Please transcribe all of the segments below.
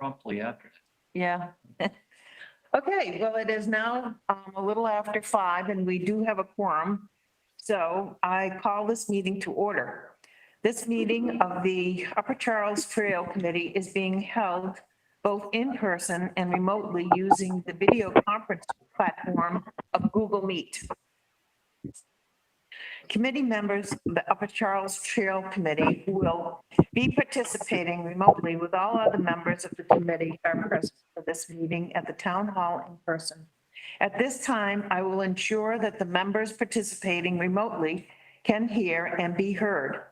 promptly after. Yeah. Okay, well, it is now a little after 5 and we do have a quorum. So I call this meeting to order. This meeting of the Upper Charles Trail Committee is being held both in person and remotely using the video conference platform of Google Meet. Committee members of the Upper Charles Trail Committee will be participating remotely with all other members of the committee are present for this meeting at the town hall in person. At this time, I will ensure that the members participating remotely can hear and be heard.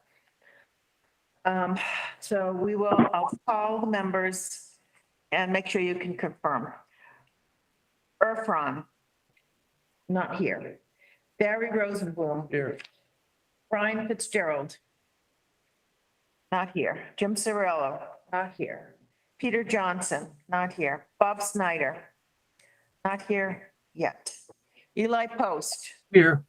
So I'll call the members and make sure you can confirm. Irfan, not here. Barry Rosenblum. Here. Brian Fitzgerald. Not here. Jim Cirillo, not here. Peter Johnson, not here. Bob Snyder, not here yet. Eli Post, Here.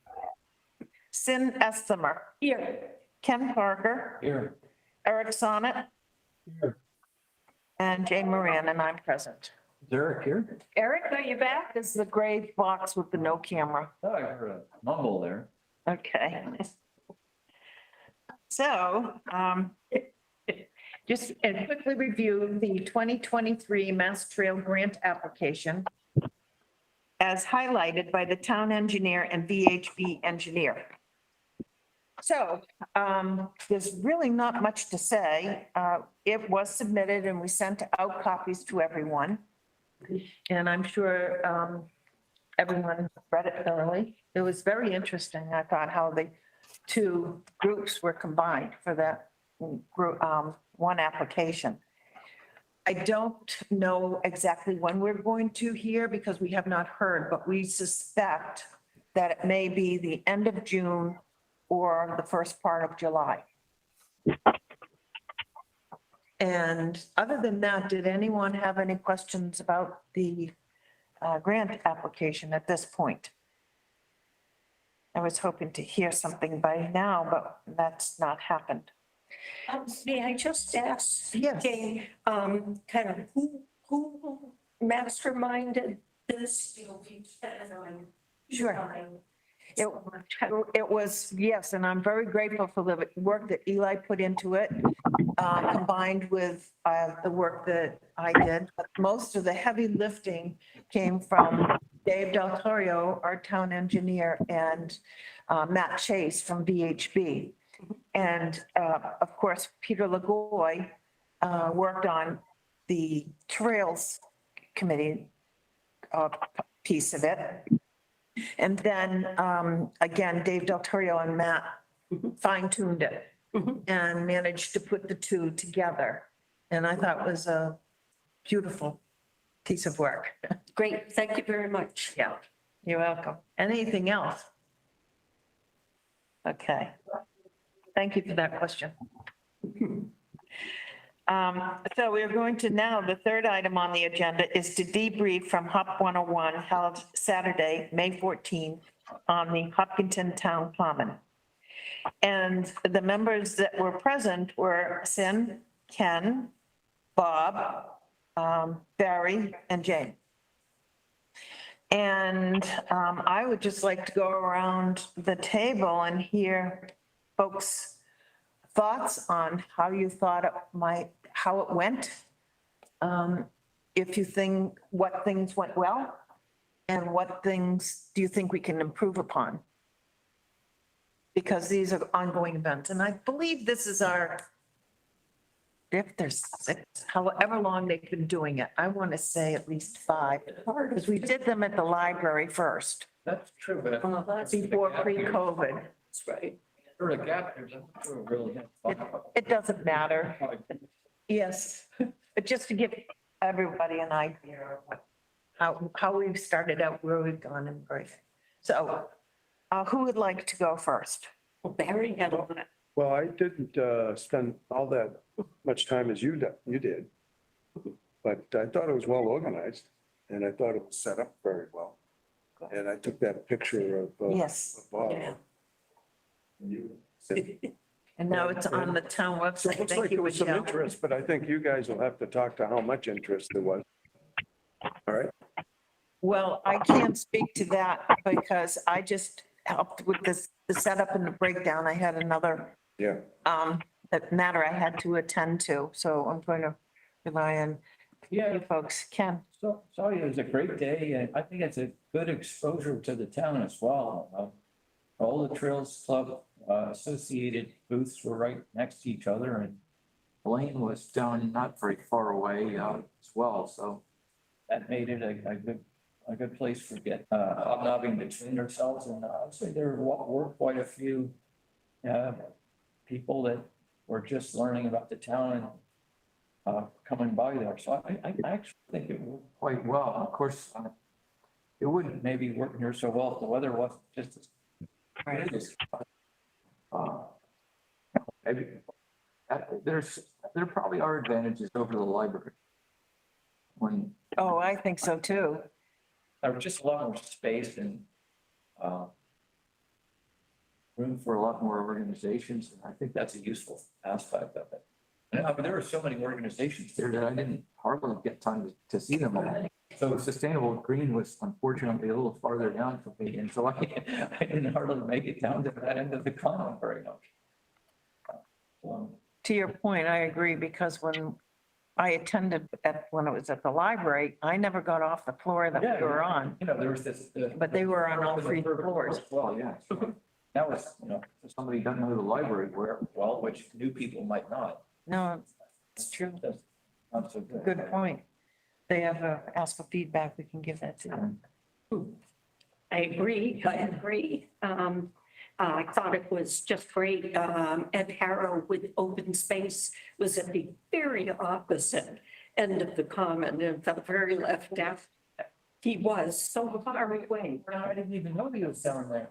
Sin Estimer. Here. Ken Parker, Here. Eric Sonnet, Here. and Jane Moran, and I'm present. Derek here? Eric, are you back? This is the gray box with the no camera. Oh, I heard a mumble there. Okay. So, just quickly review the 2023 Mass Trail Grant application as highlighted by the town engineer and VHB engineer. So, there's really not much to say. It was submitted and we sent out copies to everyone. And I'm sure everyone read it thoroughly. It was very interesting, I thought, how the two groups were combined for that group, one application. I don't know exactly when we're going to hear because we have not heard, but we suspect that it may be the end of June or the first part of July. And other than that, did anyone have any questions about the grant application at this point? I was hoping to hear something by now, but that's not happened. May I just ask? Yes. Jane, kind of who masterminded this? Sure. It was, yes, and I'm very grateful for the work that Eli put into it, combined with the work that I did. But most of the heavy lifting came from Dave Del Torrio, our town engineer, and Matt Chase from VHB. And of course, Peter Lagoy worked on the Trails Committee piece of it. And then again, Dave Del Torrio and Matt fine tuned it and managed to put the two together. And I thought it was a beautiful piece of work. Great, thank you very much. Yeah, you're welcome. Anything else? Okay. Thank you for that question. So we're going to now, the third item on the agenda is to debrief from HUP 101 held Saturday, May 14, on the Hopkinton Town Common. And the members that were present were Sin, Ken, Bob, Barry, and Jane. And I would just like to go around the table and hear folks' thoughts on how you thought it might, how it went. If you think what things went well and what things do you think we can improve upon? Because these are ongoing events. And I believe this is our, if there's 6, however long they've been doing it, I want to say at least 5. Because we did them at the library first, That's true, but. before pre-COVID. That's right. For a gap, there's a really. It doesn't matter. Yes, but just to give everybody an idea of how we've started out, where we've gone and everything. So who would like to go first? Well, Barry had a lot. Well, I didn't spend all that much time as you did, but I thought it was well organized and I thought it was set up very well. And I took that picture of Yes. Bob. Yeah. You- And now it's on the town So it website. looks Thank like you, there was some Michelle. interest, but I think you guys will have to talk to how much interest there was. All right, Well, I can't speak to that because I just helped with this, the setup and the breakdown. I had another yeah. that matter I had to attend to, so I'm going to rely on Yeah, you folks. Ken? so it was a great day, and I think it's a good exposure to the town as well. All the Trails Club associated booths were right next to each other, and Blaine was down not very far away as well, so that made it a good place for hobnobbing between ourselves, and I would say there were quite a few people that were just learning about the town and coming by there. So I actually think it worked quite well. Of course, it wouldn't maybe work here so well if the weather wasn't just as great as. Maybe, there probably are advantages over the library. When Oh, I think so too. there was just a lot more space and room for a lot more organizations, and I think that's a useful aspect of it. And I mean, there were so many organizations there that I didn't hardly get time to see them all. So Sustainable Green was unfortunately a little farther down for me, and so I didn't hardly make it down to that end of the common very much. To your point, I agree, because when I attended when it was at the library, I never got off the floor that we were on. You know, there was this. But they were on all three floors. Well, yeah. So that was, you know, for somebody who doesn't know the library well, which new people might not. No, it's true. That's not so good. Good point. They have asked for feedback. We can give that to them. I agree. I thought it was just great. Ed Harrow with open space was at the very opposite end of the common and felt very left out. He was so far away. I didn't even know he was down there.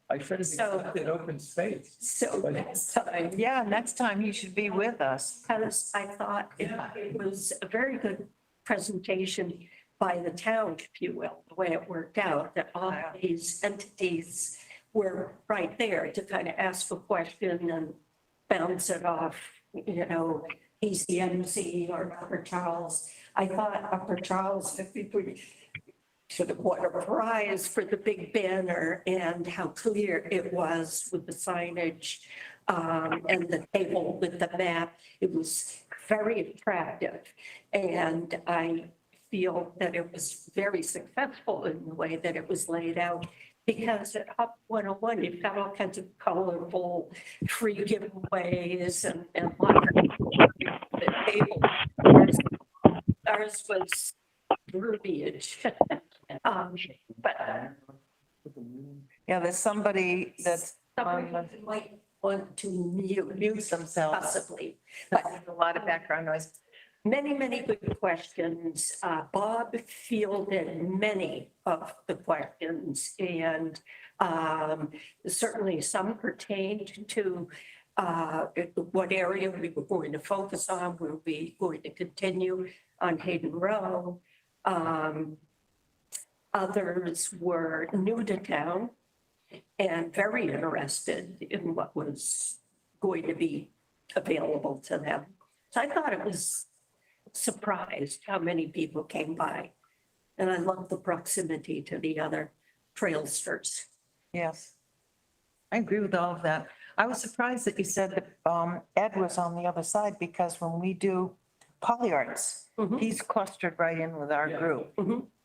I should have So- accepted open space. So next time, Yeah, next time you should be with us. because I thought it was a very good presentation by the town, if you will, the way it worked out, that all these entities were right there to kind of ask a question and bounce it off, you know, he's the MC or Upper Charles. I thought Upper Charles, if we should have won a prize for the big banner and how clear it was with the signage and the table with the map. It was very attractive. And I feel that it was very successful in the way that it was laid out. Because at Hub 101, you've got all kinds of colorful free giveaways and lots of the table. Ours was verbiage. But Yeah, there's somebody that's on somebody the might want to mute themselves. possibly. But there's a lot of background noise. Many, many good questions. Bob fielded many of the questions and certainly some pertained to what area we were going to focus on. Were we going to continue on Hayden Row? Others were new to town and very interested in what was going to be available to them. So I thought it was surprised how many people came by. And I love the proximity to the other trailsters. Yes. I agree with all of that. I was surprised that you said that Ed was on the other side, because when we do polyarts, Mhm. he's clustered right in with our Yeah. group.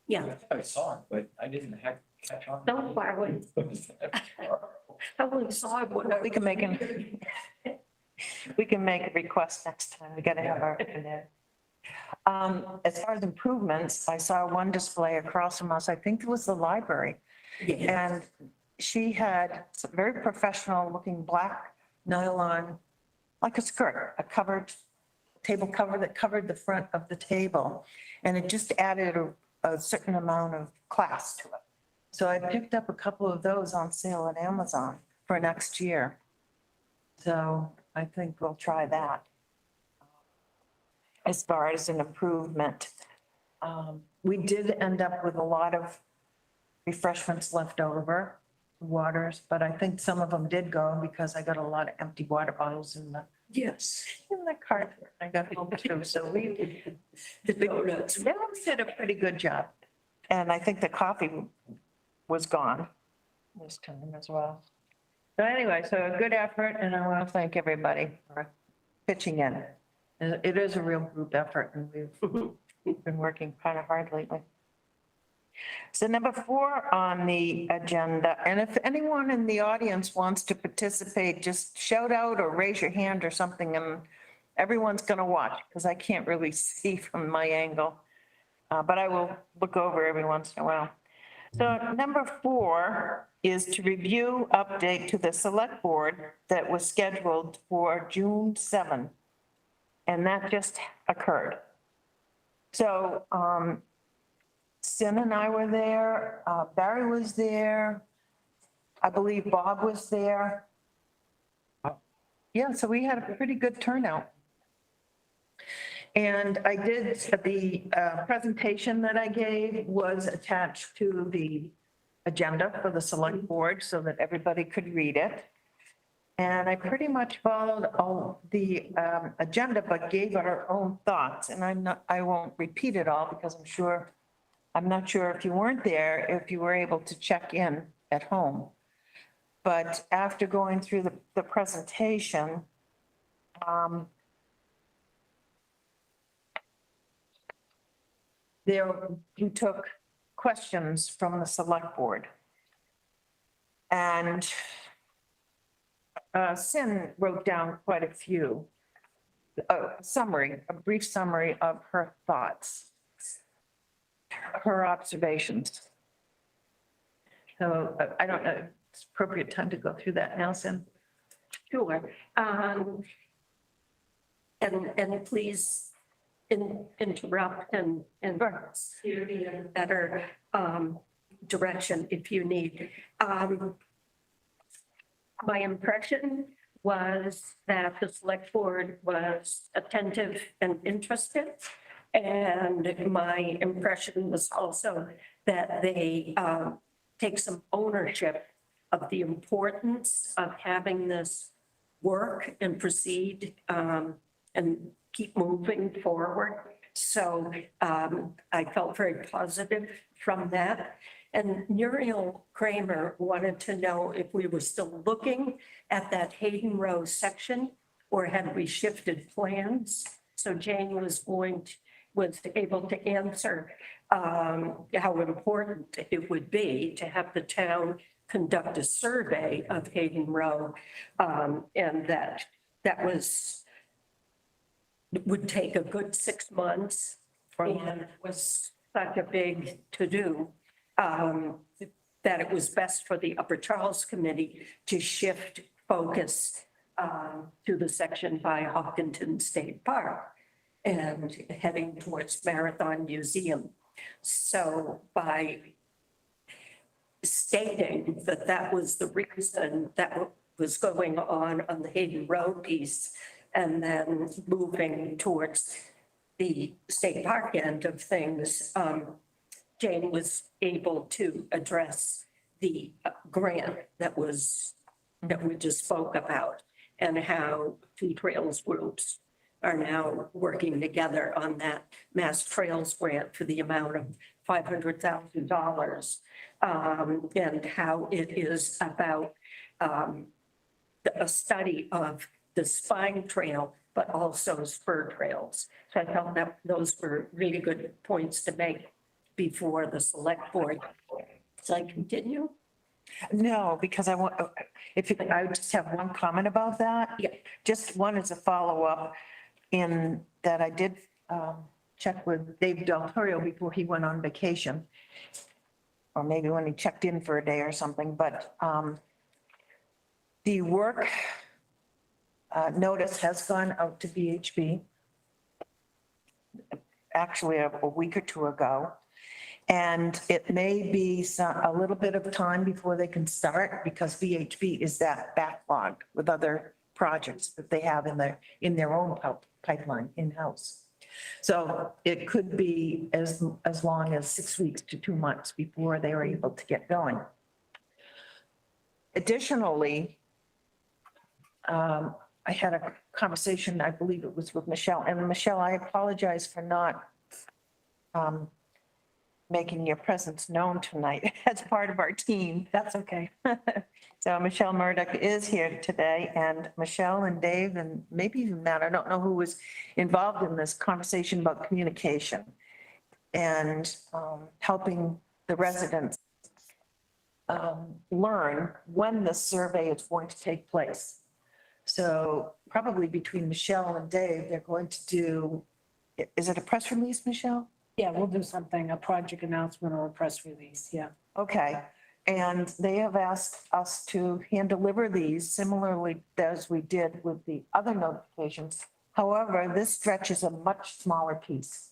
Yeah, I saw it, but I didn't catch on. don't worry. I only saw it when I. We can make We can make a request next time. We gotta have our. As far as improvements, I saw one display across from us. I think it was the library. Yeah. And she had some very professional looking black nylon, like a skirt, a covered table cover that covered the front of the table. And it just added a certain amount of class to it. So I picked up a couple of those on sale at Amazon for next year. So I think we'll try that. As far as an improvement, we did end up with a lot of refreshments left over. waters, but I think some of them did go because I got a lot of empty water bottles in the Yes. cart. I got home too, so The donuts. they did a pretty good job. And I think the coffee was gone this time as well. So anyway, so a good effort, and I want to thank everybody for pitching in. It is a real group effort, and we've been working kind of hard lately. So number 4 on the agenda, and if anyone in the audience wants to participate, just shout out or raise your hand or something, and everyone's going to watch, because I can't really see from my angle. But I will look over every once in a while. So number 4 is to review update to the select board that was scheduled for June 7. And that just occurred. So Sin and I were there, Barry was there, I believe Bob was there. Yeah, so we had a pretty good turnout. And I did, the presentation that I gave was attached to the agenda for the select board so that everybody could read it. And I pretty much followed all the agenda, but gave our own thoughts. And I won't repeat it all because I'm not sure if you weren't there, if you were able to check in at home. But after going through the presentation, you took questions from the select board. And Sin wrote down quite a few, a brief summary of her thoughts, her observations. So I don't know, it's appropriate time to go through that now, Sin. Sure. And please interrupt and steer me in a better direction if you need. My impression was that the select board was attentive and interested. And my impression was also that they take some ownership of the importance of having this work and proceed and keep moving forward. So I felt very positive from that. And Muriel Kramer wanted to know if we were still looking at that Hayden Row section or had we shifted plans? So Jane was able to answer how important it would be to have the town conduct a survey of Hayden Row, and that would take a good 6 months and was such a big to-do, that it was best for the Upper Charles Committee to shift focus to the section by Hopkinton State Park and heading towards Marathon Museum. So by stating that that was the reason that was going on the Hayden Row piece, and then moving towards the state park end of things, Jane was able to address the grant that we just spoke about, and how two trails groups are now working together on that Mass Trails grant for the amount of $500,000, and how it is about a study of the spine trail, but also spur trails. So I felt that those were really good points to make before the select board. So I continue? No, because I want, I just have one comment about that. Yeah. Just one is a follow-up in that I did check with Dave Del Torrio before he went on vacation. Or maybe when he checked in for a day or something, but the work notice has gone out to VHB. Actually, a week or two ago. And it may be a little bit of time before they can start, because VHB is that backlogged with other projects that they have in their own pipeline in-house. So it could be as long as 6 weeks to 2 months before they are able to get going. Additionally, I had a conversation, I believe it was with Michelle, and Michelle, I apologize for not making your presence known tonight as part of our team. That's okay. So Michelle Murdoch is here today, and Michelle and Dave and maybe even Matt, I don't know who was involved in this conversation about communication and helping the residents learn when the survey is going to take place. So probably between Michelle and Dave, they're going to do, is it a press release, Michelle? Yeah, we'll do something, a project announcement or a press release, yeah. Okay, and they have asked us to hand deliver these similarly as we did with the other notifications. However, this stretches a much smaller piece.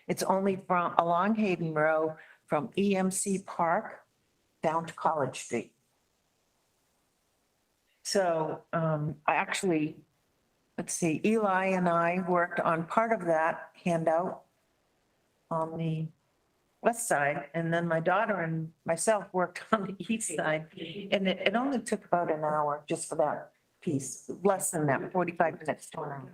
It's only from along Hayden Row, from EMC Park down to College Street. So I actually, let's see, Eli and I worked on part of that handout on the west side, and then my daughter and myself worked on the east side. And it only took about an hour just for that piece, less than that, 45 minutes to an hour.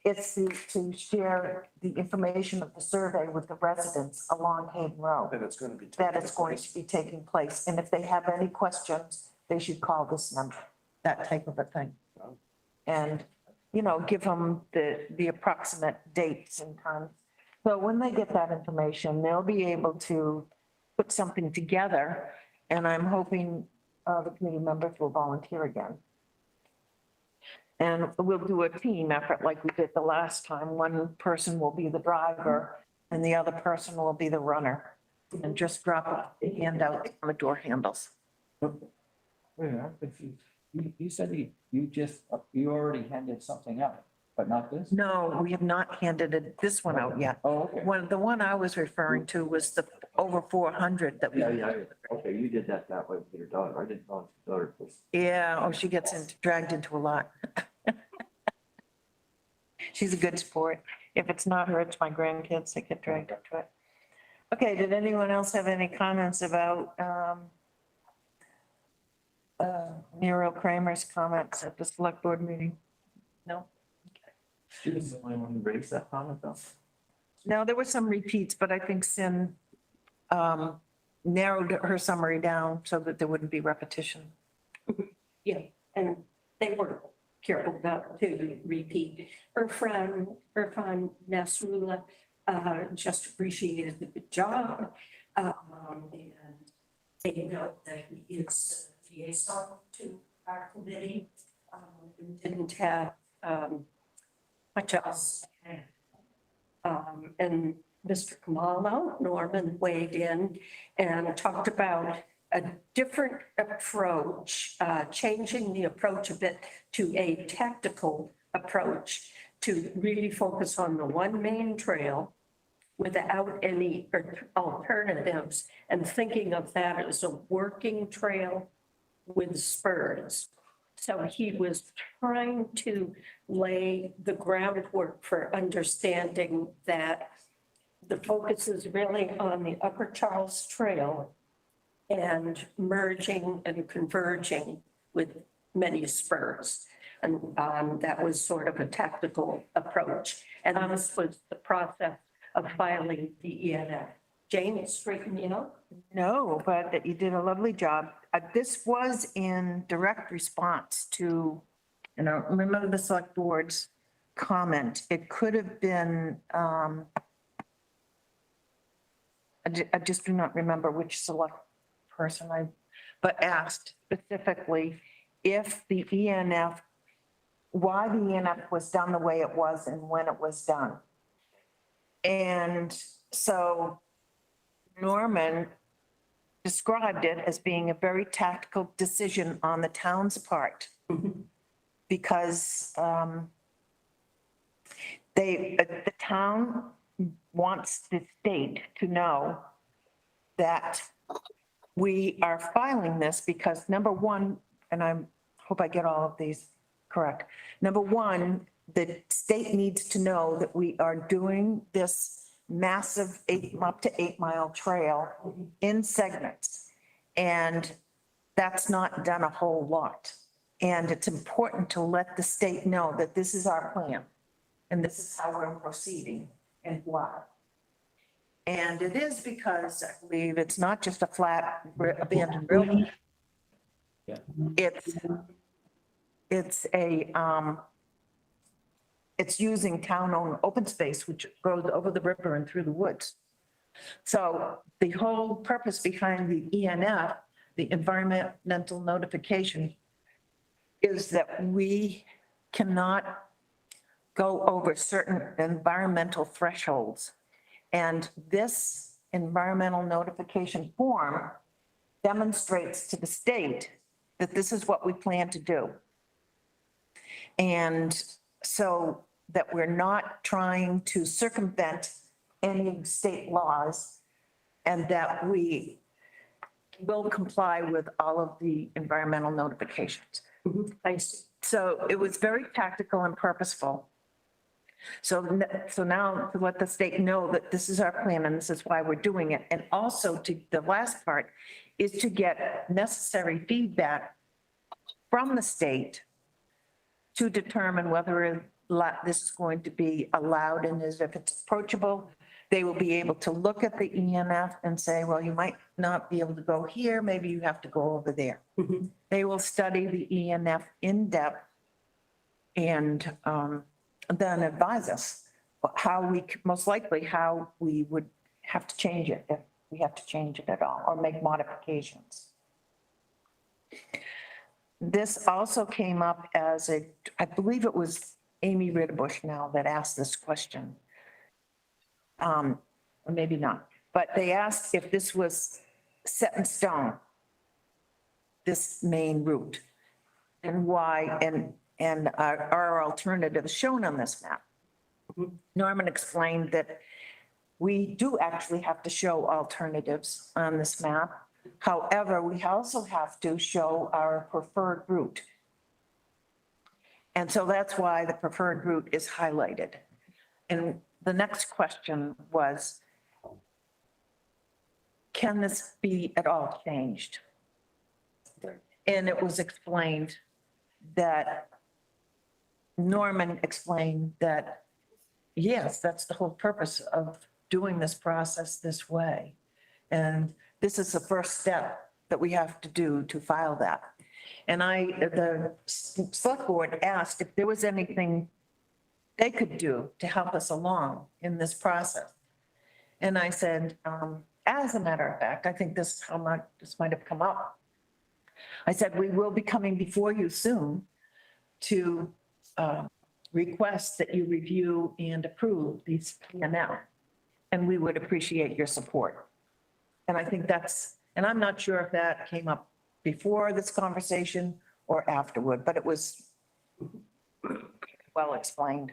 It's to share the information of the survey with the residents along Hayden Row, That it's going to be. that it's going to be taking place. And if they have any questions, they should call this number, that type of a thing. And, you know, give them the approximate dates and times. So when they get that information, they'll be able to put something together. And I'm hoping the committee members will volunteer again. And we'll do a team effort like we did the last time. One person will be the driver and the other person will be the runner. And just drop a handout on the door handles. Wait, I'm confused. You said you already handed something out, but not this? No, we have not handed this one out yet. Oh, okay. The one I was referring to was the over 400 that we. Yeah. Okay, you did that way with your daughter. I didn't know your daughter was. Yeah, oh, she gets dragged into a lot. She's a good sport. If it's not her, it's my grandkids that get dragged into it. Okay, did anyone else have any comments about Muriel Kramer's comments at the select board meeting? No? She was the only one who raised that comment though. No, there were some repeats, but I think Sin narrowed her summary down so that there wouldn't be repetition. Yeah, and they were careful not to repeat. Irfan Nasrullah just appreciated the good job. And they note that he is liaison to our committee. We didn't have much else. And Mr. Kamalo, Norman weighed in and talked about a different approach, changing the approach a bit to a tactical approach to really focus on the one main trail without any alternatives, and thinking of that as a working trail with spurs. So he was trying to lay the groundwork for understanding that the focus is really on the Upper Charles Trail and merging and converging with many spurs. And that was sort of a tactical approach. And this was the process of filing the ENF. Jane, straighten you out? No, but you did a lovely job. This was in direct response to, you know, remember the select board's comment. It could have been, I just do not remember which select person but asked specifically if the ENF, why the ENF was done the way it was and when it was done. And so Norman described it as being a very tactical decision on the town's part. Because the town wants the state to know that we are filing this because number one, and I hope I get all of these correct. Number one, the state needs to know that we are doing this massive up to 8 mile trail in segments. And that's not done a whole lot. And it's important to let the state know that this is our plan and this is how we're proceeding and why. And it is because I believe it's not just a flat abandoned building. Yeah. It's it's using town-owned open space, which goes over the river and through the woods. So the whole purpose behind the ENF, the environmental notification, is that we cannot go over certain environmental thresholds. And this environmental notification form demonstrates to the state that this is what we plan to do. And so that we're not trying to circumvent any state laws and that we will comply with all of the environmental notifications. I see. So it was very tactical and purposeful. So now to let the state know that this is our plan and this is why we're doing it. And also to, the last part is to get necessary feedback from the state to determine whether this is going to be allowed, and as if it's approachable, they will be able to look at the ENF and say, well, you might not be able to go here, maybe you have to go over there. Mhm. They will study the ENF in depth and then advise us how we, most likely how we would have to change it, if we have to change it at all, or make modifications. This also came up as I believe it was Amy Ritterbush now that asked this question. Or maybe not, but they asked if this was set in stone, this main route, and why, and our alternatives shown on this map. Norman explained that we do actually have to show alternatives on this map. However, we also have to show our preferred route. And so that's why the preferred route is highlighted. And the next question was, can this be at all changed? And it was explained that, Norman explained that, yes, that's the whole purpose of doing this process this way. And this is the first step that we have to do to file that. And the select board asked if there was anything they could do to help us along in this process. And I said, as a matter of fact, I think this might have come up. I said, we will be coming before you soon to request that you review and approve these P&L. And we would appreciate your support. And I think and I'm not sure if that came up before this conversation or afterward, but it was well explained.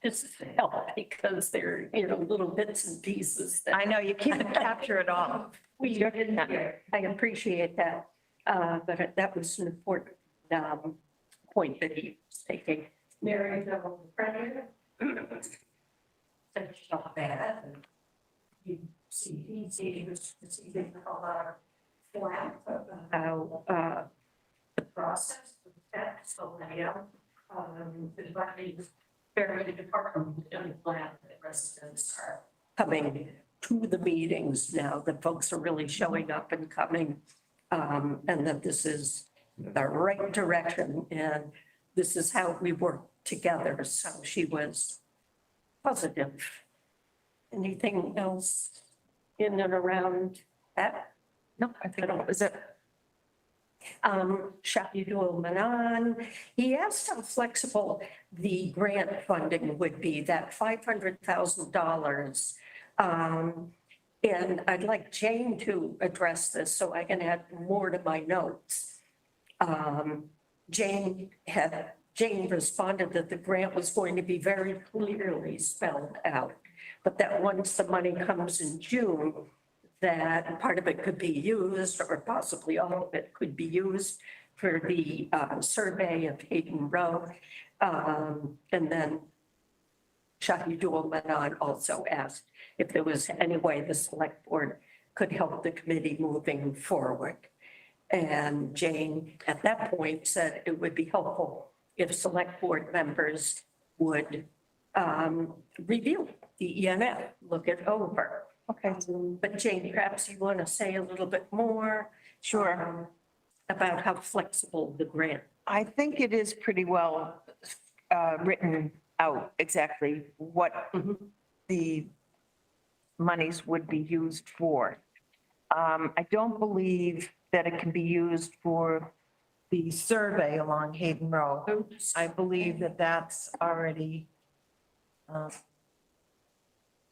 This is help because they're, little bits and pieces that. I know, you can't capture it all. We didn't hear. I appreciate that. But that was an important point that he was taking. Mary, the president. That's not bad. And you see, he was receiving a lot of flack about the process, the steps, the layout. The very department and glad that residents are coming to the meetings now, that folks are really showing up and coming. And that this is the right direction and this is how we work together. So she was positive. Anything else in and around that? No, I think that was it. Shahidul Manan, he asked how flexible the grant funding would be, that $500,000. And I'd like Jane to address this so I can add more to my notes. Jane responded that the grant was going to be very clearly spelled out, but that once the money comes in June, that part of it could be used, or possibly all of it could be used for the survey of Hayden Road. And then Shahidul Manan also asked if there was any way the select board could help the committee moving forward. And Jane, at that point, said it would be helpful if select board members would review the ENF, look it over. Okay, But Jane, perhaps you want to say a little bit more sure. about how flexible the grant. I think it is pretty well written out exactly what the monies would be used for. I don't believe that it can be used for the survey along Hayden Row. I believe that that's already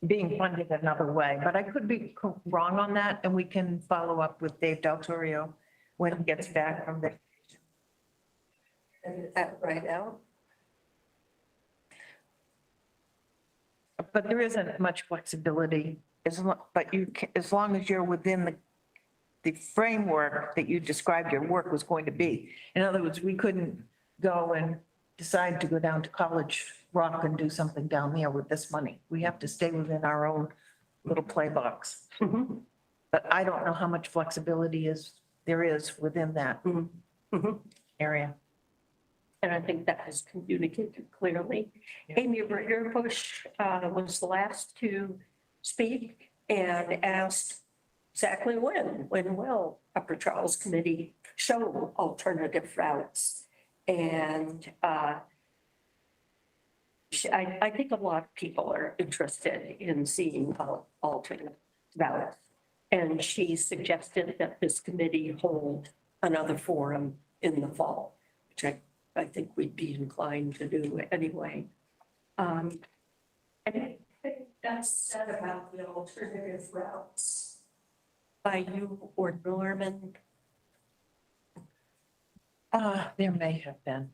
being funded another way, but I could be wrong on that, and we can follow up with Dave Del Torrio when he gets back from the. Is that right out? But there isn't much flexibility but as long as you're within the framework that you described your work was going to be. In other words, we couldn't go and decide to go down to College Rock and do something down there with this money. We have to stay within our own little playbox. But I don't know how much flexibility there is within that area. And I think that was communicated clearly. Amy Ritterbush was the last to speak and asked exactly when will Upper Charles Committee show alternative routes? And I think a lot of people are interested in seeing alternate routes. And she suggested that this committee hold another forum in the fall, which I think we'd be inclined to do anyway. And that's said about the alternative routes by you or Norman. There may have been.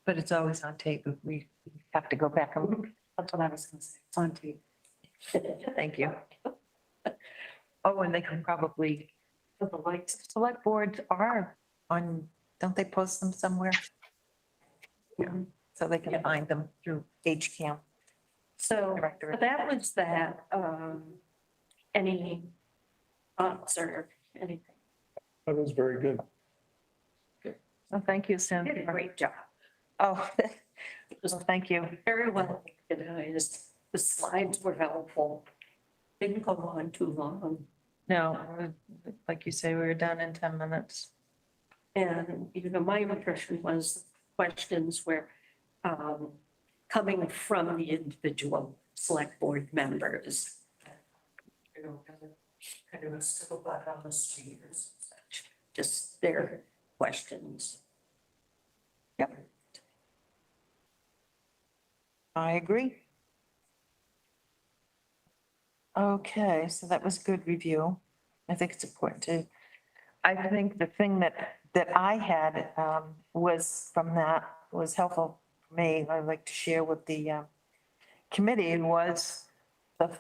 But it's always on tape. We have to go back and look. That's what I was gonna say. It's on tape. Thank you. Oh, and they can probably, the lights, select boards are on, don't they post them somewhere? Yeah, so they can find them through HCAM. So Director. that was that. Any thoughts or anything? That was very good. Oh, thank you, You Cindy. did a great job. Oh, It was thank you. very well organized. The slides were helpful. Didn't go on too long. No, like you say, we were done in 10 minutes. And, my impression was questions were coming from the individual select board members. Kind of a civil butt on the street or such, just their questions. Yep. I agree. Okay, so that was good review. I think it's important to, I think the thing that I had was from that was helpful for me. I'd like to share with the committee was the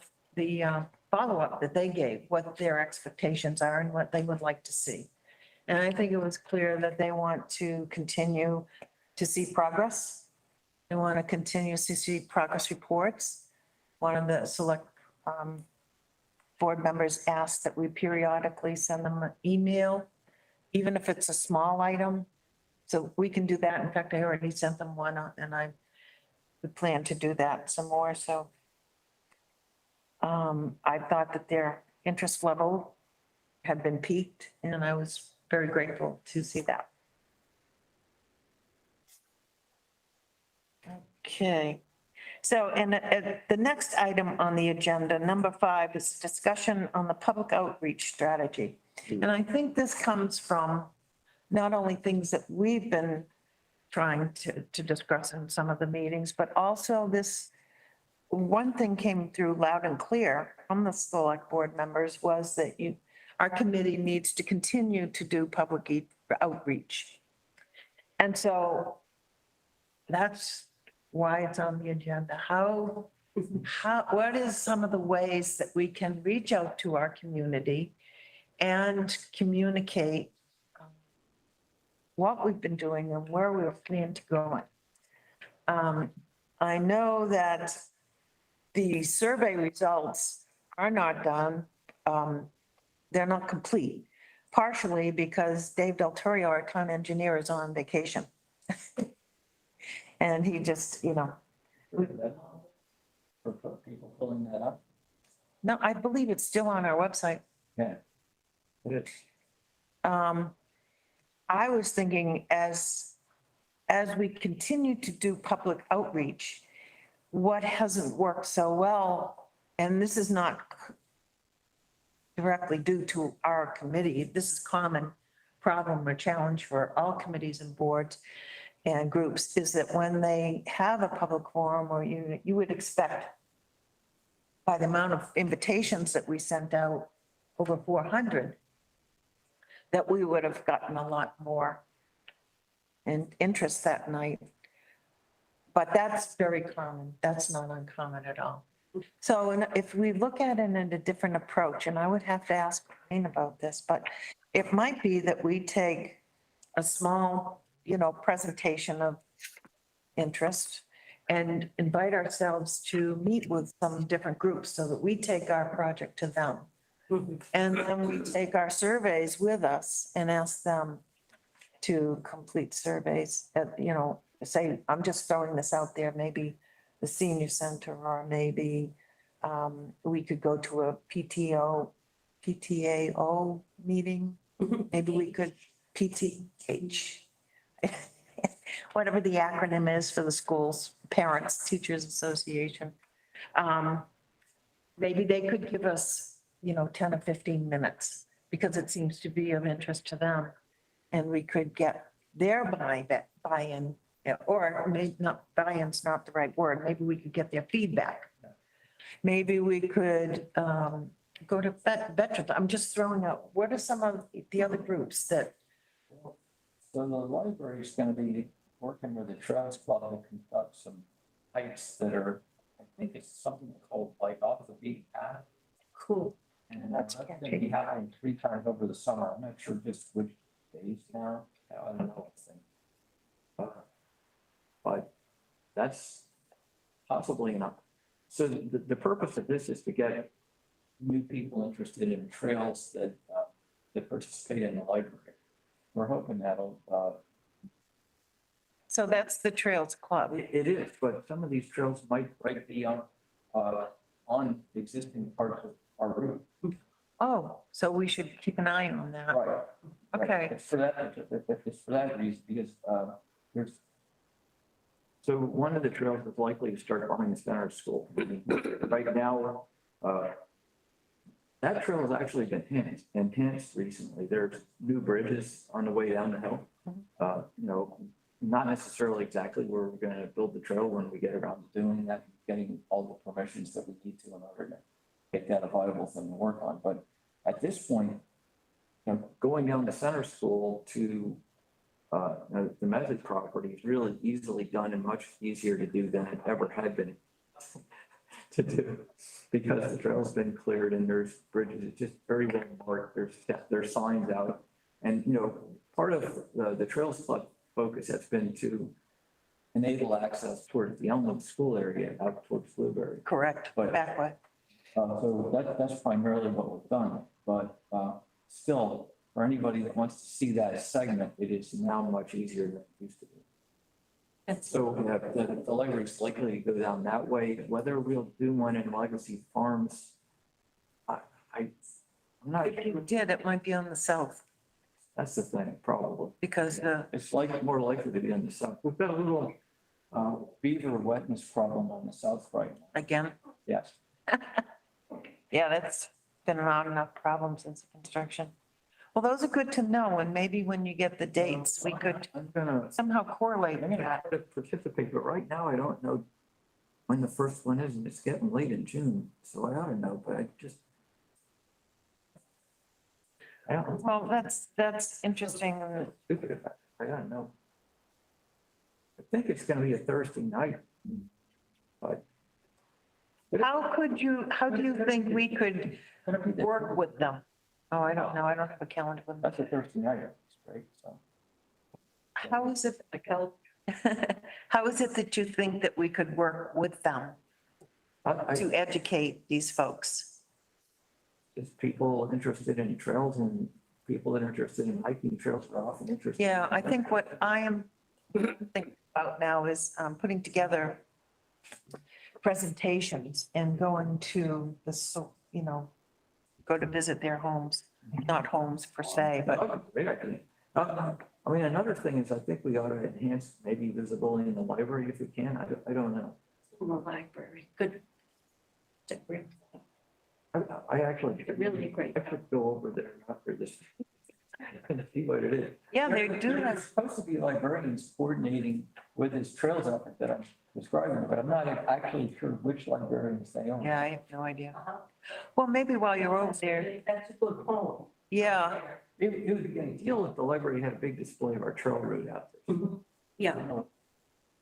follow-up that they gave, what their expectations are and what they would like to see. And I think it was clear that they want to continue to see progress. They want to continue to see progress reports. One of the select board members asked that we periodically send them an email, even if it's a small item. So we can do that. In fact, I already sent them one and I would plan to do that some more. So I thought that their interest level had been piqued and I was very grateful to see that. Okay. So, and the next item on the agenda, number 5, is discussion on the public outreach strategy. And I think this comes from not only things that we've been trying to discuss in some of the meetings, but also this, one thing came through loud and clear from the select board members was that our committee needs to continue to do public outreach. And so that's why it's on the agenda. What is some of the ways that we can reach out to our community and communicate what we've been doing and where we're planning to go. I know that the survey results are not done. They're not complete, partially because Dave Del Torrio, our town engineer, is on vacation. And he just, For people pulling that up. no, I believe it's still on our website. Yeah. It is. I was thinking as we continue to do public outreach, what hasn't worked so well, and this is not directly due to our committee, this is common problem or challenge for all committees and boards and groups, is that when they have a public forum, or you would expect by the amount of invitations that we sent out, over 400, that we would have gotten a lot more interest that night. But that's very common. That's not uncommon at all. So if we look at it in a different approach, and I would have to ask Wayne about this, but it might be that we take a small, presentation of interest and invite ourselves to meet with some different groups so that we take our project to them. And then we take our surveys with us and ask them to complete surveys, say, I'm just throwing this out there, maybe the senior center, or maybe we could go to a PTAO meeting. Maybe we could PTH, whatever the acronym is for the schools, Parents, Teachers Association. Maybe they could give us, 10 or 15 minutes, because it seems to be of interest to them. And we could get their buy-in, or maybe not, buy-in's not the right word. Maybe we could get their feedback. Maybe we could go to veterans. I'm just throwing out, what are some of the other groups that, So the library is gonna be working with the Trails Club to conduct some hikes that are, I think it's something called like off the beaten path. Cool. And That's that's gonna catchy. be happening 3 times over the summer. I'm not sure just which days now. I don't know. But that's possibly enough. So the purpose of this is to get new people interested in trails that participate in the library. We're hoping that'll, so that's the Trails Club. it is, but some of these trails might right be on existing parts of our route. Oh, so we should keep an eye on that. Right. Okay. It's for that reason, because there's, so one of the trails is likely to start behind the center of school. Right now, that trail has actually been enhanced recently. There's new bridges on the way down the hill. Not necessarily exactly where we're gonna build the trail when we get around to doing that, getting all the permissions that we need to in order to get that a viable thing to work on. But at this point, going down to center school to the method property is really easily done and much easier to do than it ever had been to do, because the trail's been cleared and there's bridges. It's just very well marked. There's signs out. And, part of the Trails Club focus has been to enable access towards the Elmwood School area out towards Blueberry. Correct, But- back way. So that's primarily what we've done, but still, for anybody that wants to see that segment, it is now much easier than it used to be. So the library is likely to go down that way. Whether we'll do one in Legacy Farms, I'm not, If you did, it might be on the south, that's the thing, probably. because It's more likely to be on the south. We've got a little beaver wetness problem on the south right now. again, Yes. yeah, that's been on enough problems since construction. Well, those are good to know, and maybe when you get the dates, we could I'm gonna somehow correlate I'm gonna that. try to participate, but right now I don't know when the first one is, and it's getting late in June, so I ought to know, but I don't know. Well, that's interesting. Stupid if I gotta know. I think it's gonna be a Thursday night. But. How do you think we could work with them? Oh, I don't know. I don't have a calendar with me. That's a Thursday night, right? So. How is it, how is it that you think that we could work with them? to educate these folks. Just people interested in trails and people that are interested in hiking trails are often interested. Yeah, I think what I am thinking about now is putting together presentations and going to the, go to visit their homes, not homes per se, but Oh, great idea. I mean, another thing is I think we ought to enhance maybe visibility in the library if we can. I don't know. In the library, good. It's a great- I actually. It's really great. I could go over there after this. And see what it is. yeah, they do There's have, supposed to be librarians coordinating with this trails effort that I'm describing, but I'm not actually sure which librarians they are. yeah, I have no idea. Well, maybe while you're over there, That's a good call. yeah, It would be ideal if the library had a big display of our trail route out there. Yeah. I don't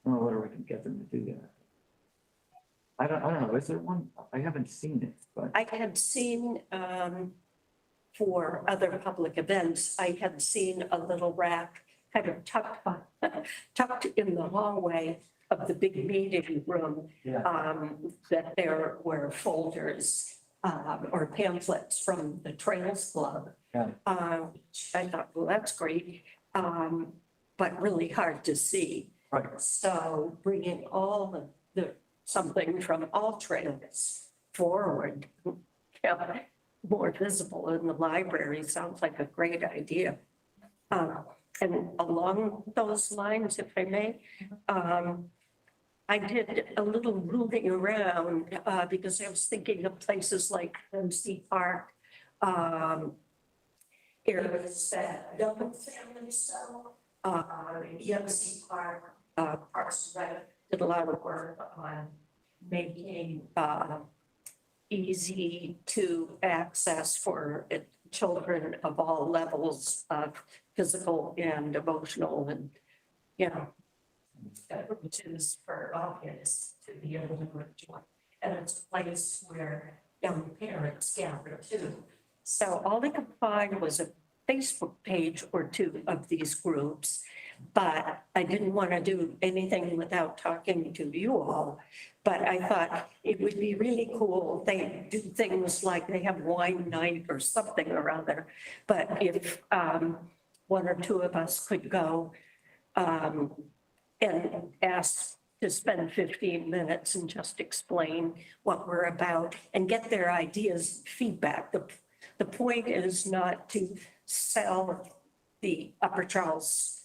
know whether we can get them to do that. I don't know, is there one? I haven't seen it, but. I had seen, for other public events, I had seen a little rack kind of tucked in the hallway of the big meeting room, that there were folders, or pamphlets from the Trails Club. Yeah. I thought, well, that's great, but really hard to see. Right. So bringing all the, something from all trails forward, yeah, more visible in the library sounds like a great idea. And along those lines, if I may, I did a little rooting around, because I was thinking of places like MC Park, areas that don't family so, MC Park, Parks and Rec did a lot of work on making, easy to access for children of all levels of physical and emotional and, you know, which is for all kids to be able to enjoy. And it's a place where young parents gather too. So all I could find was a Facebook page or two of these groups, but I didn't want to do anything without talking to you all. But I thought it would be really cool. They do things like they have wine night or something or other. But if one or two of us could go and ask to spend 15 minutes and just explain what we're about and get their ideas, and feedback. The point is not to sell the Upper Charles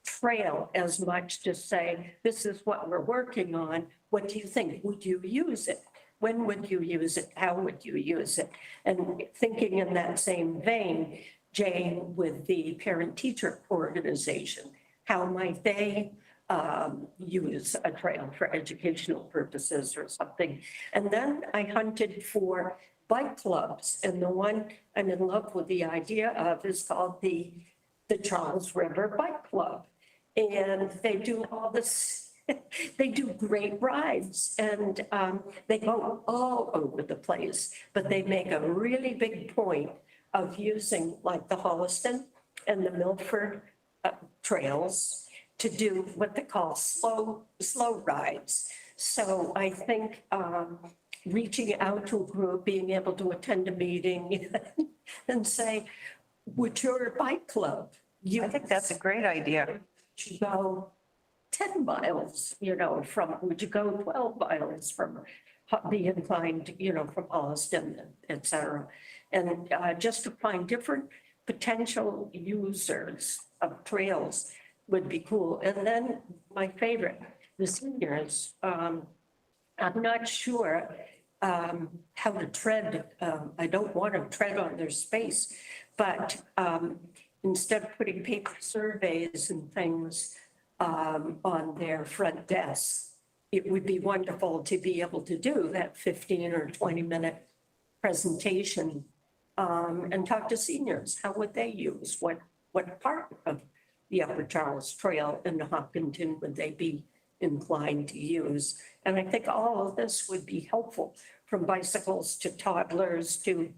Trail as much to say, this is what we're working on. What do you think? Would you use it? When would you use it? How would you use it? And thinking in that same vein, Jane, with the parent-teacher organization, how might they use a trail for educational purposes or something? And then I hunted for bike clubs, and the one I'm in love with the idea of is called the Charles River Bike Club. And they do all this, they do great rides, and they go all over the place, but they make a really big point of using like the Holliston and the Milford trails to do what they call slow rides. So I think reaching out to a group, being able to attend a meeting and say, would your bike club? I think that's a great idea. You go 10 miles, you know, from, would you go 12 miles from the incline, you know, from Holliston, et cetera. And just to find different potential users of trails would be cool. And then my favorite, the seniors, I'm not sure how to tread, I don't want to tread on their space, but instead of putting paper surveys and things on their front desks, it would be wonderful to be able to do that 15 or 20-minute presentation and talk to seniors. How would they use? What part of the Upper Charles Trail in Hopkinton would they be inclined to use? And I think all of this would be helpful, from bicycles to toddlers to,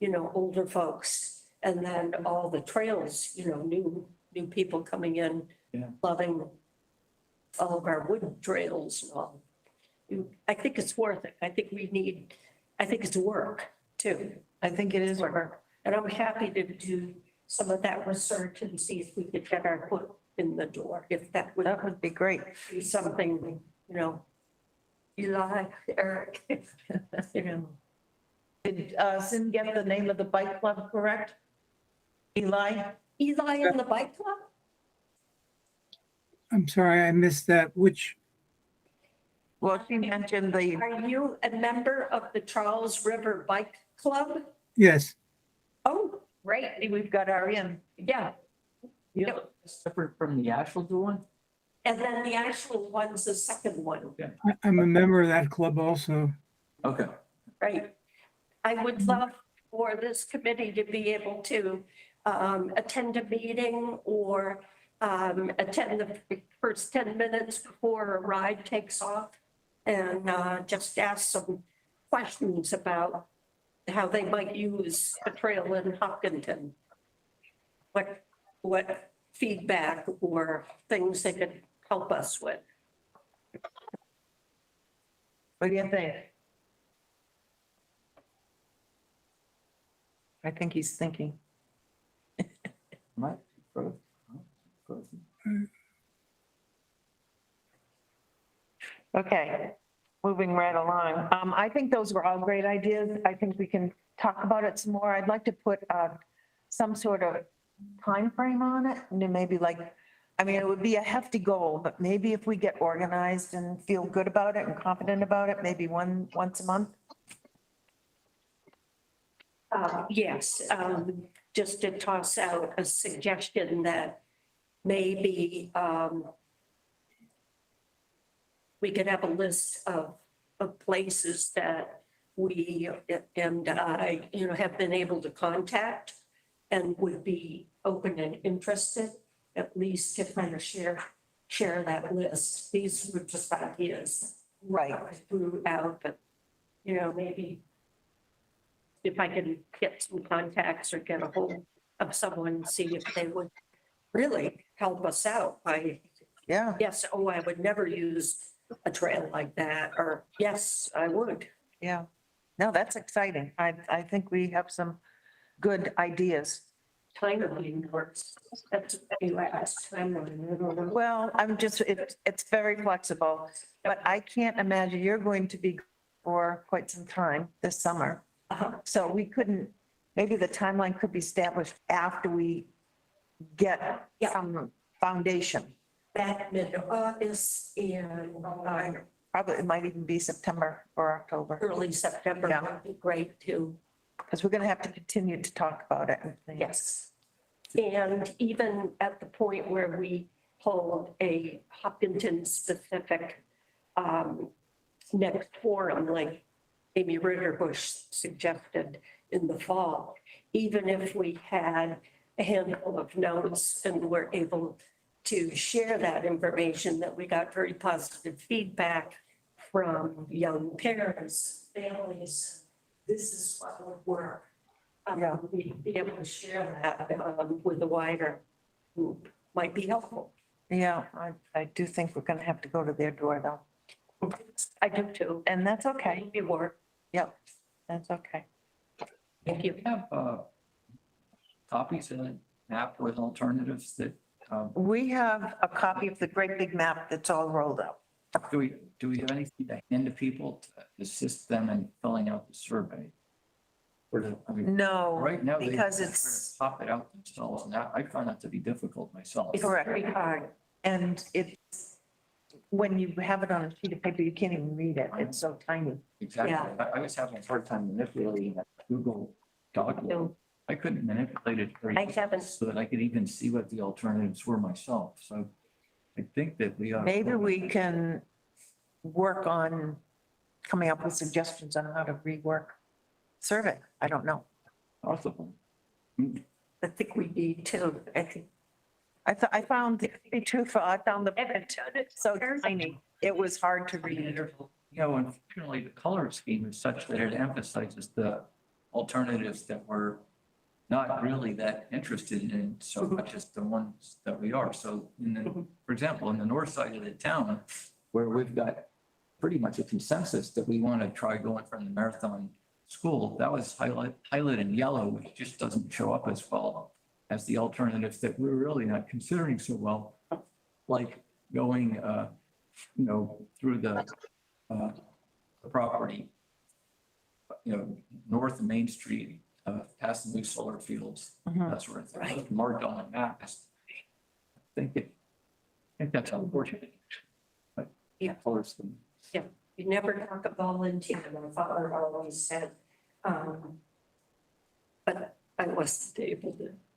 you know, older folks. And then all the trails, you know, new people coming in, Yeah. loving all of our wood trails and all. I think it's worth it. I think it's work too. I think it is work. And I'm happy to do some of that research and see if we could get our foot in the door, if that would That would be great. be something, Eli, Eric, Did Sin get the name of the bike club correct? Eli? Eli and the bike club? I'm sorry, I missed that. Which, Well, she mentioned the, Are you a member of the Charles River Bike Club? yes, Oh, right, we've got our in. yeah. Yeah, separate from the Ashland one? And then the actual one's the second one, I'm a member of that club also. Okay. right? I would love for this committee to be able to attend a meeting or attend the first 10 minutes before a ride takes off and just ask some questions about how they might use a trail in Hopkinton. What feedback or things they could help us with. What do you think? I think he's thinking. Right. Okay, moving right along. I think those were all great ideas. I think we can talk about it some more. I'd like to put some sort of time frame on it, and then maybe like, I mean, it would be a hefty goal, but maybe if we get organized and feel good about it and confident about it, maybe once a month. Yes, just to toss out a suggestion that maybe we could have a list of places that we and I, have been able to contact and would be open and interested, at least to kind of share that list. These were just ideas. Right. I threw out, but, maybe if I can get some contacts or get a hold of someone, and see if they would really help us out by, Yeah, yes, oh, I would never use a trail like that, or yes, I would. yeah. No, that's exciting. I think we have some good ideas. Timeline works. That's what you asked. Timeline. Well, it's very flexible, but I can't imagine you're going to be for quite some time this summer. So we couldn't, maybe the timeline could be established after we get Yeah. some foundation. Back mid-August and Probably, it might even be September or October, early September Yeah. would be great too. because we're going to have to continue to talk about it. and things. Yes. And even at the point where we hold a Hopkinton specific next forum, like Amy Ritterbush suggested in the fall, even if we had a handful of notes and were able to share that information, that we got very positive feedback from young parents, families, this is what would work. Yeah. We'd be able to share that with a wider group, might be helpful. Yeah, I do think we're going to have to go to their door though, I do too. and that's okay. Maybe work. Yep, that's okay. Thank you. We have copies of the map with alternatives that, We have a copy of the great big map that's all rolled up. do we have anything to hand to people to assist them in filling out the survey? I mean, No, right now, they because try to it's, pop it out themselves, and that, I find that to be difficult myself. It's Correct. very hard. and it's, when you have it on a sheet of paper, you can't even read it. It's so tiny. Exactly. Yeah. I was having a hard time manipulating that Google document. No, I couldn't manipulate it very I haven't. so that I could even see what the alternatives were myself. So I think that we ought. Maybe we can work on coming up with suggestions on how to rework survey. I don't know. Possible. I think we need to, I think. I found, to be truthful, I found the print so tiny. It was hard to read. Unfortunately, the color scheme is such that it emphasizes the alternatives that we're not really that interested in so much as the ones that we are. So in the, for example, in the north side of the town, where we've got pretty much a consensus that we want to try going from the Marathon School. That was highlighted in yellow, which just doesn't show up as well as the alternatives that we're really not considering so well, like going, through the property, north of Main Street, past the new solar fields, that sort of thing. Right. Marked on the map. I think that's unfortunate. But Yeah. of course, You never talk of volunteer, my father always said, but I wasn't able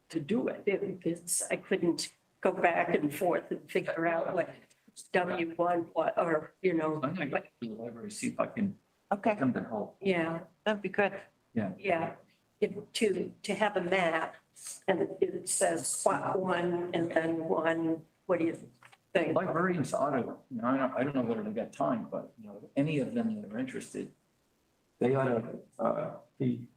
to do it because I couldn't go back and forth and figure out what W1, or, I'm gonna go to the library, see if I can Okay, come to help. yeah, that'd be good. yeah. To have a map and it says spot one and then one, what do you think? Librarians ought to, I don't know whether they got time, but, any of them that are interested, they ought to be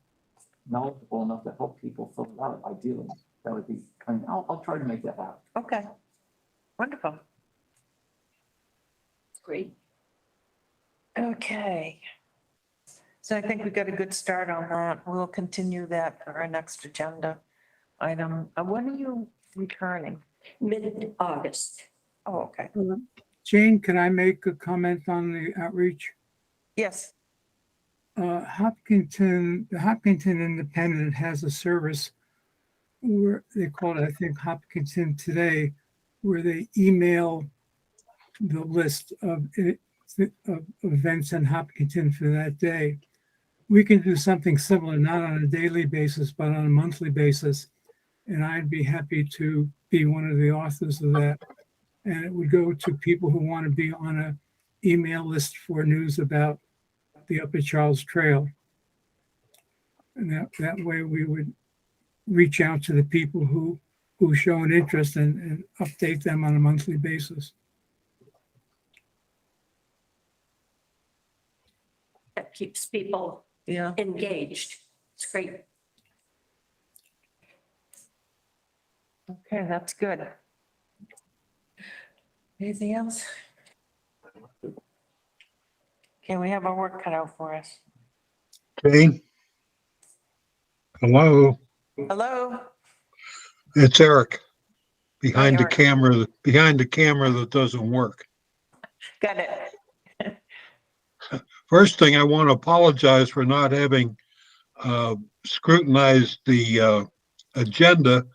knowledgeable enough to help people fill it out, ideally. That would be, I'll try to make that happen. Okay. Wonderful. Great. Okay. So I think we got a good start on that. We'll continue that for our next agenda item. When are you returning? Mid-August. Oh, okay. Jane, can I make a comment on the outreach? Yes. The Hopkinton Independent has a service where they call it, I think, Hopkinton Today, where they email the list of events in Hopkinton for that day. We can do something similar, not on a daily basis, but on a monthly basis. And I'd be happy to be one of the authors of that. And it would go to people who want to be on a email list for news about the Upper Charles Trail. And that way we would reach out to the people who show an interest and update them on a monthly basis. That keeps people Yeah. engaged. It's great. Okay, that's good. Anything else? Okay, we have our work cut out for us. Jane? Hello, Hello? it's Eric. Behind the Eric. camera that doesn't work. Got it. First thing, I want to apologize for not having scrutinized the agenda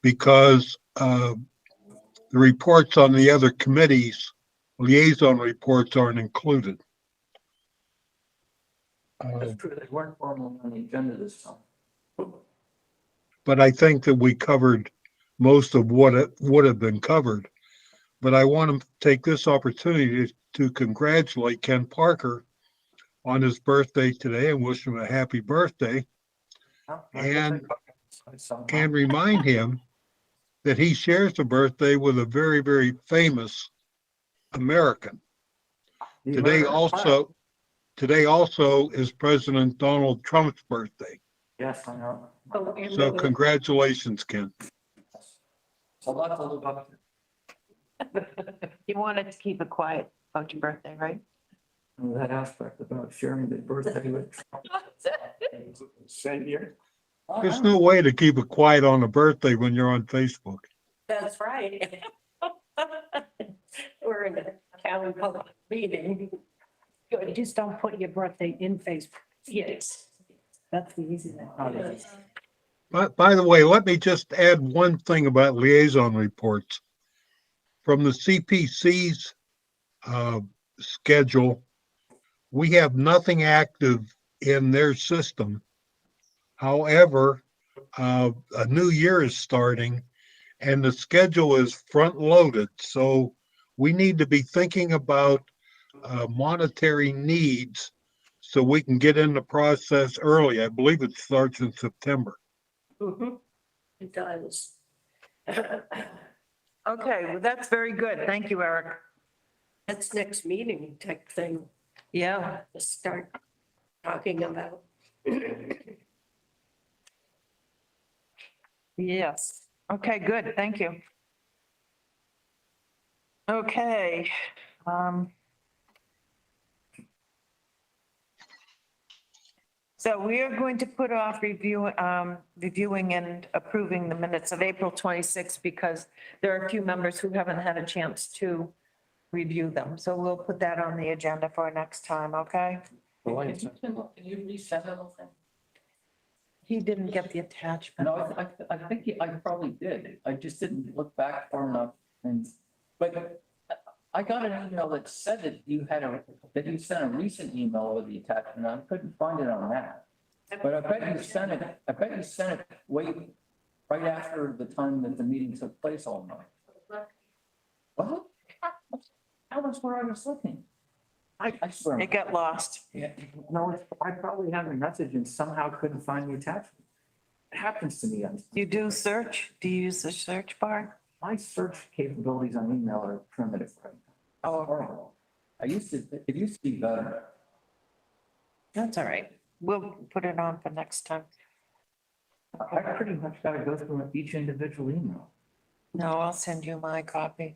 because the reports on the other committees, liaison reports, aren't included. That's true, they weren't formally on the agenda this time. But I think that we covered most of what it would have been covered. But I want to take this opportunity to congratulate Ken Parker on his birthday today and wish him a happy birthday. And remind him that he shares a birthday with a very, very famous American. Today also is President Donald Trump's birthday. Yes, I know. Oh, and So the- congratulations, Ken. It's a lot to live up to. You wanted to keep it quiet about your birthday, right? That aspect about sharing the birthday with. Same year. There's no way to keep it quiet on a birthday when you're on Facebook. That's right. We're in a town public meeting. Good, just don't put your birthday in Facebook. Yes. That's the easy thing. But by the way, let me just add one thing about liaison reports. From the CPC's schedule, we have nothing active in their system. However, a new year is starting and the schedule is front loaded. So we need to be thinking about monetary needs so we can get in the process early. I believe it starts in September. Mhm. It does. Okay, well, that's very good. Thank you, Eric. That's next meeting type thing Yeah. to start talking about. Yes. Okay, good. Thank you. Okay. So we are going to put off reviewing and approving the minutes of April 26th because there are a few members who haven't had a chance to review them. So we'll put that on the agenda for next time, okay? Can you resend it? He didn't get the attachment. No, I think I probably did. I just didn't look back far enough and, but I got an email that said that that you sent a recent email with the attachment. I couldn't find it on that. But I bet you sent it right after the time that the meeting took place all night. What? That was where I was looking. I swear. It got lost. Yeah, no, I probably had a message and somehow couldn't find the attachment. It happens to me. You do search? Do you use the search bar? My search capabilities on email are primitive right now. Oh, Horrible. It used to be better. that's all right. We'll put it on for next time. I pretty much gotta go through each individual email. No, I'll send you my copy.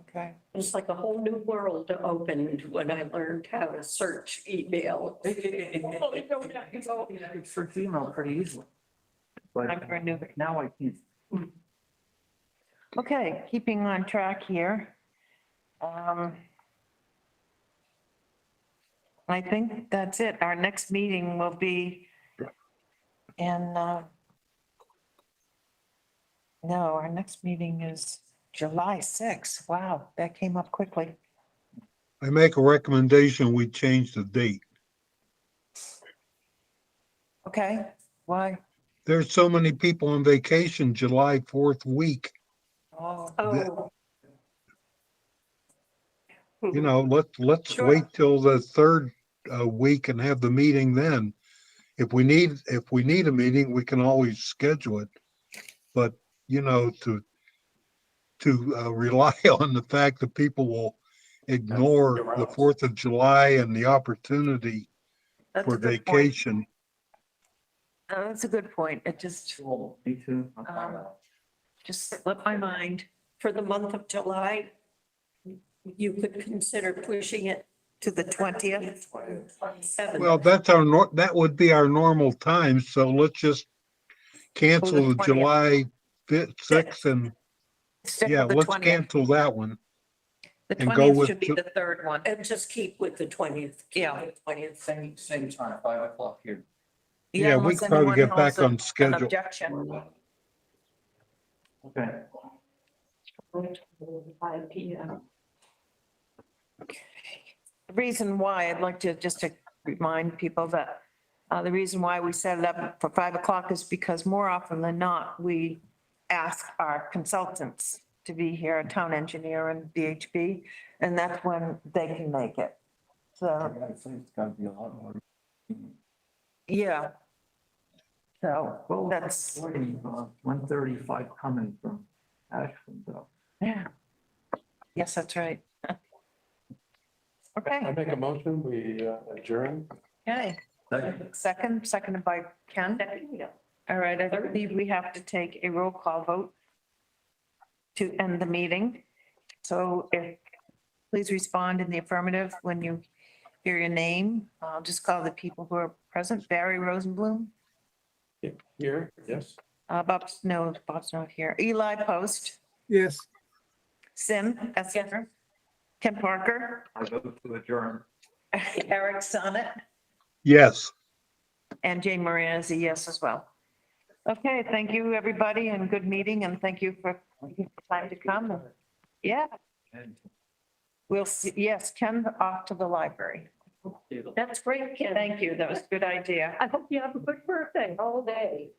Okay. It's like a whole new world opened when I learned how to search email. I could search email pretty easily. Time for a new. But now I can't. Okay, keeping on track here. I think that's it. Our next meeting will be in, no, our next meeting is July 6th. Wow, that came up quickly. I make a recommendation, we change the date. Okay, why? There's so many people on vacation July 4th week. Oh, Oh. You know, let's Sure. wait till the third week and have the meeting then. If we need a meeting, we can always schedule it. But, you know, to rely on the fact that people will ignore the 4th of July and the opportunity that's for a good point. vacation. That's a good point. It just, Me too. just slipped my mind. For the month of July, you could consider pushing it To the 20th. 27. Well, that would be our normal time, so let's just cancel the 20th. July 5th, 6th, and Stick yeah, with the let's 20th. cancel that one. The and go 20th with should be Ju- the third one. And just keep with the 20th. Yeah. 20th. Same time, 5 o'clock here. Yeah, we unless could probably anyone get has back on an schedule. objection. Okay. 5 PM. The reason why, I'd like to just to remind people that the reason why we set it up for 5 o'clock is because more often than not, we ask our consultants to be here, a town engineer and VHB, and that's when they can make it. I So, gotta say, it's gotta be a lot more. yeah. So Well, that's, 135 coming from Ashland, though. yeah. Yes, that's right. I Okay, make a motion, we adjourn. okay. Seconded by Ken. All right, I believe we have to take a roll call vote to end the meeting. So please respond in the affirmative when you hear your name. I'll just call the people who are present. Barry Rosenblum, Here, yes. Bob's not here. Eli Post, Yes. Sim Esser, Ken Parker, I vote to adjourn. Eric Sonnet, Yes. and Jane Moran is a yes as well. Okay, thank you, everybody, and good meeting, and thank you for the time to come. Yeah, we'll see. Yes, Ken off to the library. That's great, Ken. Thank you. That was a good idea. I hope you have a good birthday all day.